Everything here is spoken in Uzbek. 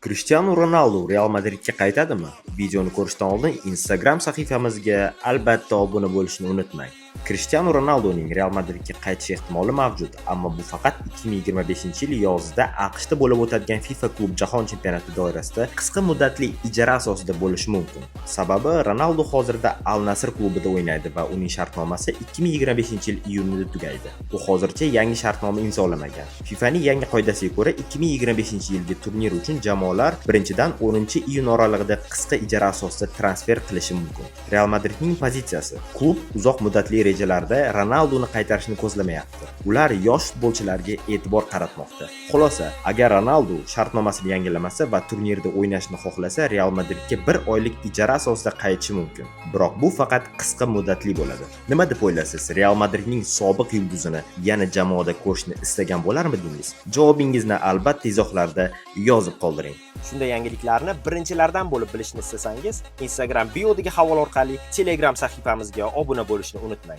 Cristiano Ronaldo Real Madridga qaytadimi? Videoni ko'rishdan oldin Instagram sahifamizga albatta obuna bo'lishni unutmang. Cristiano Ronaldoning Real Madridga qaytish ehtimoli mavjud, ammo bu faqat 2025-yil yozida AQShda bo'lib o'tadigan FIFA klub jahon chempionati doirasida qisqa muddatli ijara asosida bo'lishi mumkin. Sababi Ronaldo hozirda Al Nassr klubida o'ynaydi va uning shartnomasi 2025-yil iyunida tugaydi. U hozircha yangi shartnoma imzolamagan. FIFAning yangi qoidasiga ko'ra 2025-yilgi turnir uchun jamoalar birinchidan 10-iyun oralig'ida qisqa ijara asosida transfer qilishi mumkin. Real Madridning pozitsiyasi: klub uzoq muddatli rejalarda Ronaldoni qaytarishni ko'zlamayapti. Ular yosh futbolchilarga e'tibor qaratmoqda. Xulosa, agar Ronaldo shartnomasini yangilamasa va turnirda o'ynashni xohlasa, Real Madridga 1 oylik ijara asosida qaytishi mumkin. Biroq bu faqat qisqa muddatli bo'ladi. Nima deb o'ylaysiz? Real Madridning sobiq yulduzini yana jamoada ko'rishni istagan bo'larmidingiz? Javobingizni albatta izohlarda yozib qoldiring. Shunday yangiliklarni birinchilardan bo'lib bilishni istasangiz, Instagram biodagi havola orqali Telegram sahifamizga obuna bo'lishni unutmang.